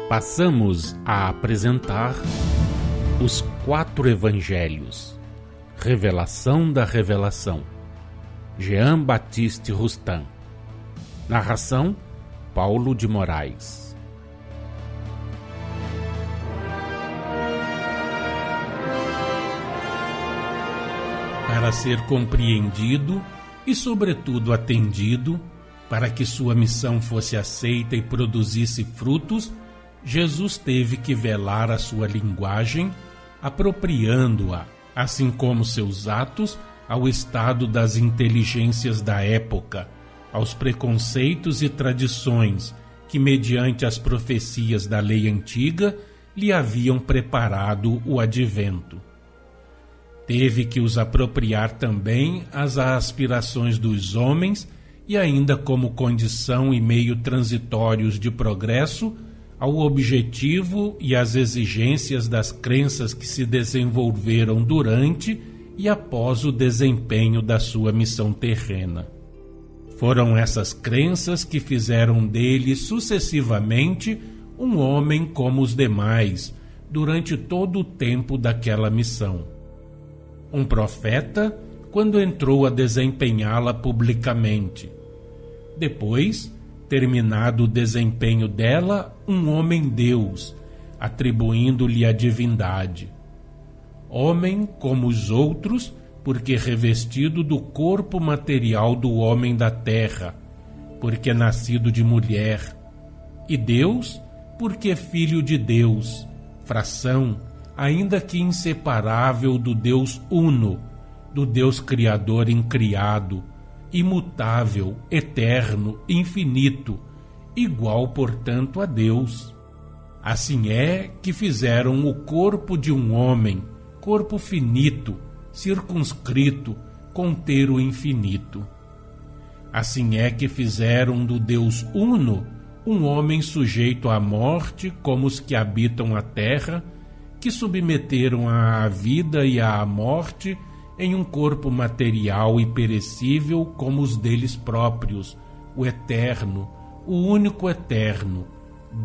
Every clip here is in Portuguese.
Passamos a apresentar os 4 Evangelhos, Revelação da Revelação, Jean Baptiste Rustin. Narração, Paulo de Moraes. Para ser compreendido e, sobretudo, atendido, para que sua missão fosse aceita e produzisse frutos, Jesus teve que velar a sua linguagem, apropriando-a, assim como seus atos, ao estado das inteligências da época, aos preconceitos e tradições que, mediante as profecias da lei antiga, lhe haviam preparado o advento. Teve que os apropriar também às aspirações dos homens e ainda como condição e meio transitórios de progresso, ao objetivo e às exigências das crenças que se desenvolveram durante e após o desempenho da sua missão terrena. Foram essas crenças que fizeram dele sucessivamente um homem como os demais durante todo o tempo daquela missão. Um profeta quando entrou a desempenhá-la publicamente. Depois, terminado o desempenho dela, um homem-deus, atribuindo-lhe a divindade. Homem como os outros, porque revestido do corpo material do homem da terra, porque nascido de mulher. E Deus, porque filho de Deus, fração, ainda que inseparável do Deus Uno, do Deus Criador incriado, imutável, eterno, infinito, igual, portanto, a Deus. Assim é que fizeram o corpo de um homem, corpo finito, circunscrito, conter o infinito. Assim é que fizeram do Deus Uno um homem sujeito à morte, como os que habitam a terra, que submeteram à vida e à morte em um corpo material e perecível como os deles próprios, o eterno, o único eterno,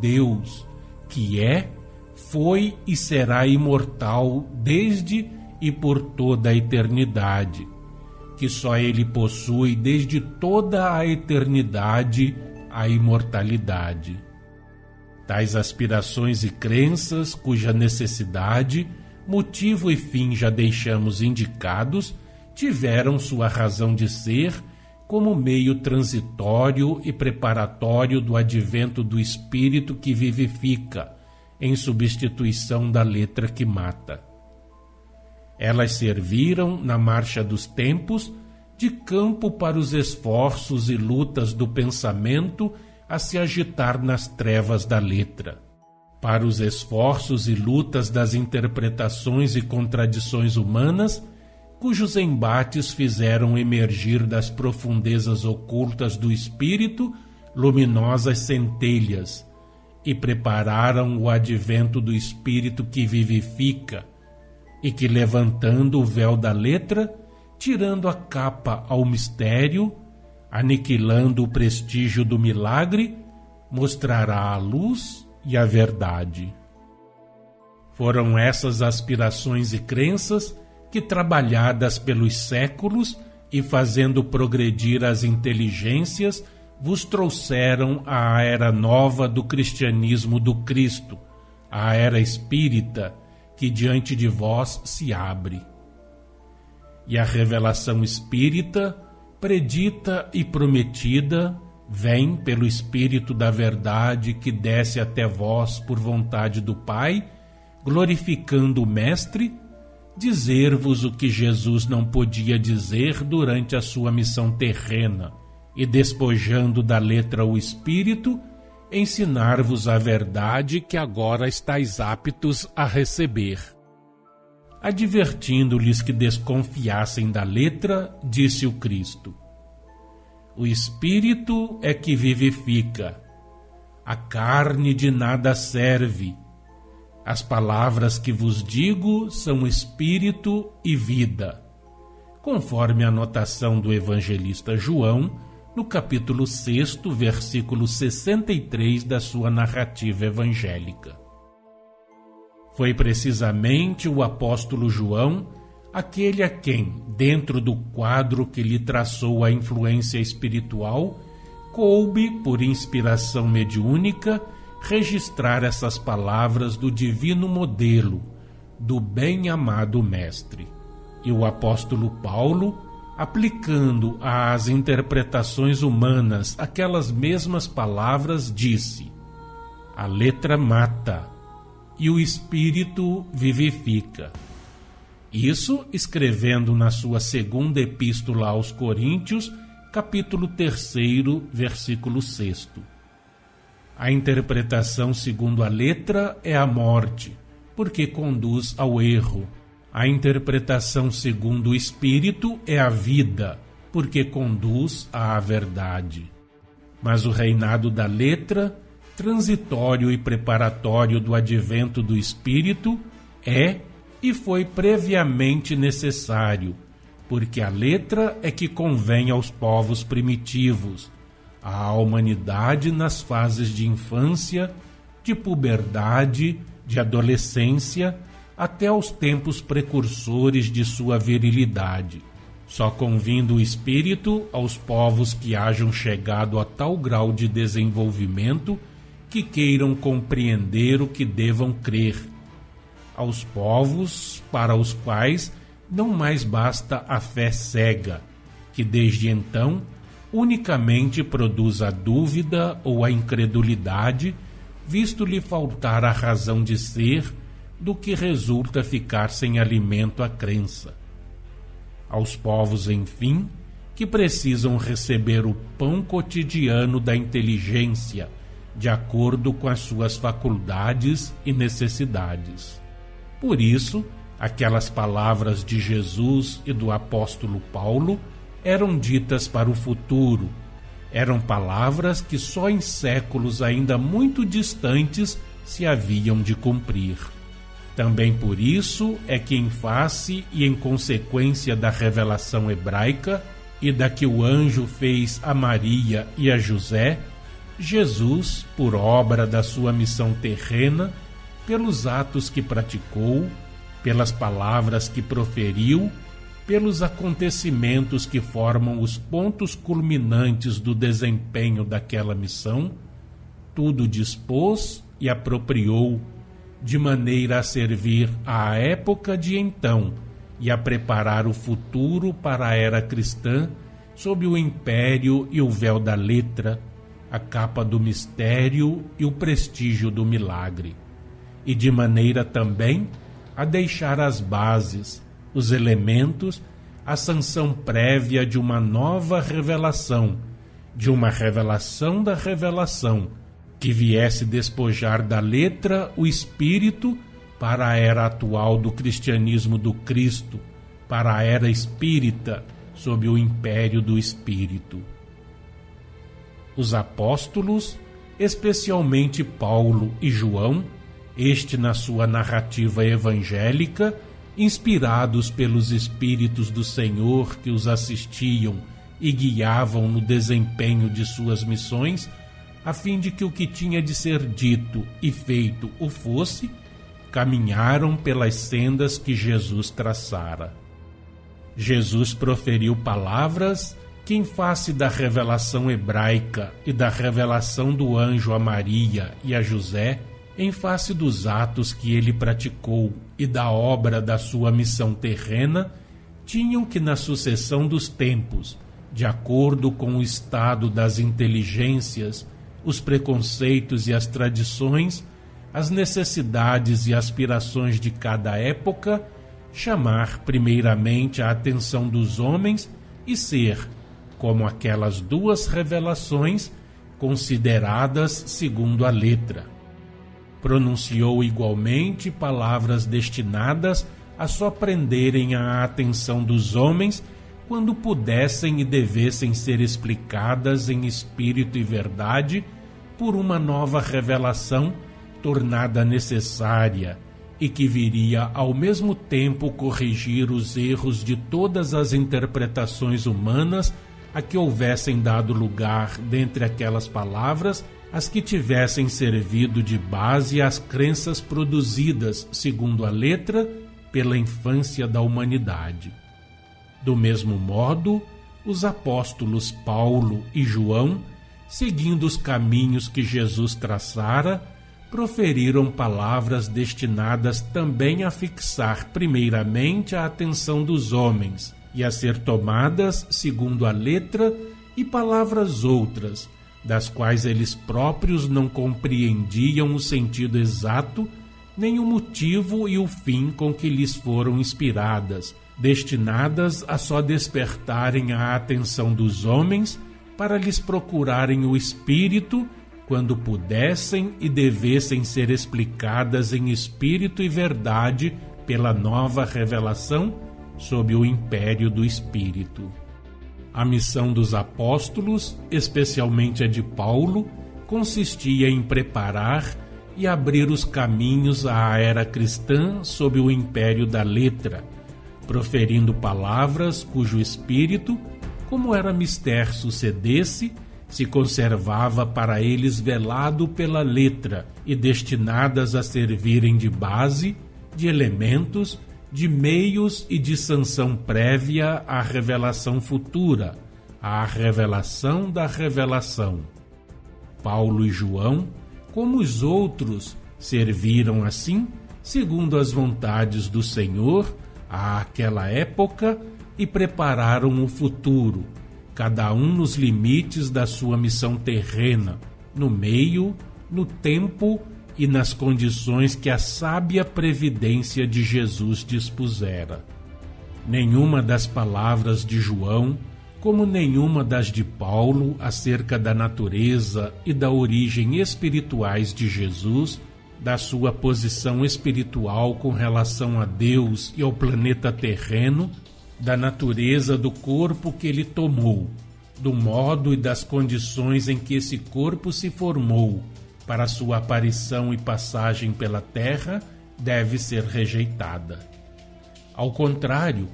Deus, que é, foi e será imortal desde e por toda a eternidade, que só Ele possui desde toda a eternidade a imortalidade. Tais aspirações e crenças, cuja necessidade, motivo e fim já deixamos indicados, tiveram sua razão de ser como meio transitório e preparatório do advento do Espírito que vivifica, em substituição da letra que mata. Elas serviram, na marcha dos tempos, de campo para os esforços e lutas do pensamento a se agitar nas trevas da letra, para os esforços e lutas das interpretações e contradições humanas, cujos embates fizeram emergir das profundezas ocultas do espírito luminosas centelhas e prepararam o advento do espírito que vivifica e que, levantando o véu da letra, tirando a capa ao mistério, aniquilando o prestígio do milagre, mostrará a luz e a verdade. Foram essas aspirações e crenças que, trabalhadas pelos séculos e fazendo progredir as inteligências, vos trouxeram à era nova do cristianismo do Cristo, a era espírita, que diante de vós se abre. E a revelação espírita, predita e prometida, vem pelo Espírito da verdade que desce até vós por vontade do Pai, glorificando o Mestre, dizer-vos o que Jesus não podia dizer durante a sua missão terrena e, despojando da letra o Espírito, ensinar-vos a verdade que agora estáis aptos a receber. Advertindo-lhes que desconfiassem da letra, disse o Cristo: o Espírito é que vivifica, a carne de nada serve. As palavras que vos digo são espírito e vida, conforme a anotação do evangelista João, no capítulo 6, versículo 63 da sua narrativa evangélica. Foi precisamente o apóstolo João aquele a quem, dentro do quadro que lhe traçou a influência espiritual, coube, por inspiração mediúnica, registrar essas palavras do divino modelo, do bem-amado Mestre. E o apóstolo Paulo, aplicando às interpretações humanas aquelas mesmas palavras, disse: a letra mata e o espírito vivifica. Isso escrevendo na sua segunda epístola aos Coríntios, capítulo 3, versículo 6. A interpretação segundo a letra é a morte, porque conduz ao erro. A interpretação segundo o espírito é a vida, porque conduz à verdade. Mas o reinado da letra, transitório e preparatório do advento do espírito, é e foi previamente necessário, porque a letra é que convém aos povos primitivos, à humanidade nas fases de infância, de puberdade, de adolescência, até aos tempos precursores de sua virilidade, só convindo o espírito aos povos que hajam chegado a tal grau de desenvolvimento que queiram compreender o que devam crer, aos povos para os quais não mais basta a fé cega, que desde então unicamente produz a dúvida ou a incredulidade, visto-lhe faltar a razão de ser, do que resulta ficar sem alimento à crença. Aos povos, enfim, que precisam receber o pão cotidiano da inteligência, de acordo com as suas faculdades e necessidades. Por isso, aquelas palavras de Jesus e do apóstolo Paulo eram ditas para o futuro. Eram palavras que só em séculos ainda muito distantes se haviam de cumprir. Também por isso é que, em face e em consequência da revelação hebraica e da que o anjo fez a Maria e a José, Jesus, por obra da sua missão terrena, pelos atos que praticou, pelas palavras que proferiu, pelos acontecimentos que formam os pontos culminantes do desempenho daquela missão, tudo dispôs e apropriou, de maneira a servir à época de então e a preparar o futuro para a era cristã sob o império e o véu da letra, a capa do mistério e o prestígio do milagre, e de maneira também a deixar as bases, os elementos, a sanção prévia de uma nova revelação, de uma revelação da revelação, que viesse despojar da letra o espírito para a era atual do cristianismo do Cristo, para a era espírita, sob o império do Espírito. Os apóstolos, especialmente Paulo e João, este na sua narrativa evangélica, inspirados pelos Espíritos do Senhor que os assistiam e guiavam no desempenho de suas missões, a fim de que o que tinha de ser dito e feito o fosse, caminharam pelas sendas que Jesus traçara. Jesus proferiu palavras que, em face da revelação hebraica e da revelação do anjo a Maria e a José, em face dos atos que ele praticou e da obra da sua missão terrena, tinham que, na sucessão dos tempos, de acordo com o estado das inteligências, os preconceitos e as tradições, as necessidades e aspirações de cada época, chamar primeiramente a atenção dos homens e ser, como aquelas duas revelações, consideradas segundo a letra. Pronunciou igualmente palavras destinadas a só prenderem a atenção dos homens quando pudessem e devessem ser explicadas em espírito e verdade por uma nova revelação tornada necessária e que viria ao mesmo tempo corrigir os erros de todas as interpretações humanas a que houvessem dado lugar, dentre aquelas palavras, as que tivessem servido de base às crenças produzidas, segundo a letra, pela infância da humanidade. Do mesmo modo, os apóstolos Paulo e João, seguindo os caminhos que Jesus traçara, proferiram palavras destinadas também a fixar primeiramente a atenção dos homens e a ser tomadas segundo a letra, e palavras outras, das quais eles próprios não compreendiam o sentido exato, nem o motivo e o fim com que lhes foram inspiradas, destinadas a só despertarem a atenção dos homens para lhes procurarem o Espírito, quando pudessem e devessem ser explicadas em espírito e verdade pela nova revelação sob o império do Espírito. A missão dos apóstolos, especialmente a de Paulo, consistia em preparar e abrir os caminhos à era cristã sob o império da letra, proferindo palavras cujo espírito, como era mister sucedesse, se conservava para eles velado pela letra e destinadas a servirem de base, de elementos, de meios e de sanção prévia à revelação futura, à revelação da revelação. Paulo e João, como os outros, serviram assim, segundo as vontades do Senhor, àquela época, e prepararam o futuro, cada um nos limites da sua missão terrena, no meio, no tempo e nas condições que a sábia previdência de Jesus dispusera. Nenhuma das palavras de João, como nenhuma das de Paulo acerca da natureza e da origem espirituais de Jesus, da sua posição espiritual com relação a Deus e ao planeta terreno, da natureza do corpo que ele tomou, do modo e das condições em que esse corpo se formou para sua aparição e passagem pela terra, deve ser rejeitada. Ao contrário,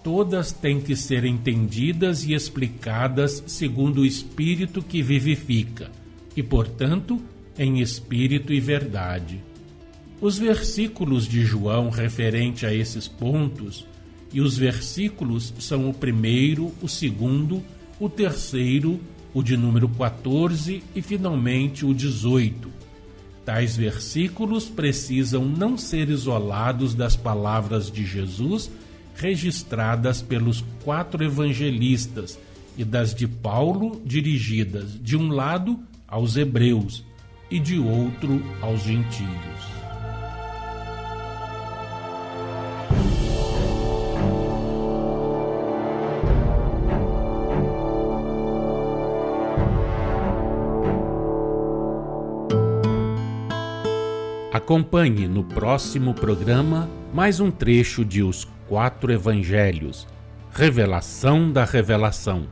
todas têm que ser entendidas e explicadas segundo o Espírito que vivifica, e, portanto, em espírito e verdade. Os versículos de João referente a esses pontos, e os versículos são o primeiro, o segundo, o terceiro, o de número 14 e, finalmente, o 18. Tais versículos precisam não ser isolados das palavras de Jesus registradas pelos 4 evangelistas e das de Paulo dirigidas, de um lado, aos hebreus e de outro, aos gentios. Acompanhe no próximo programa mais um trecho de Os 4 Evangelhos, Revelação da Revelação,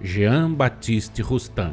Jean Baptiste Rustin.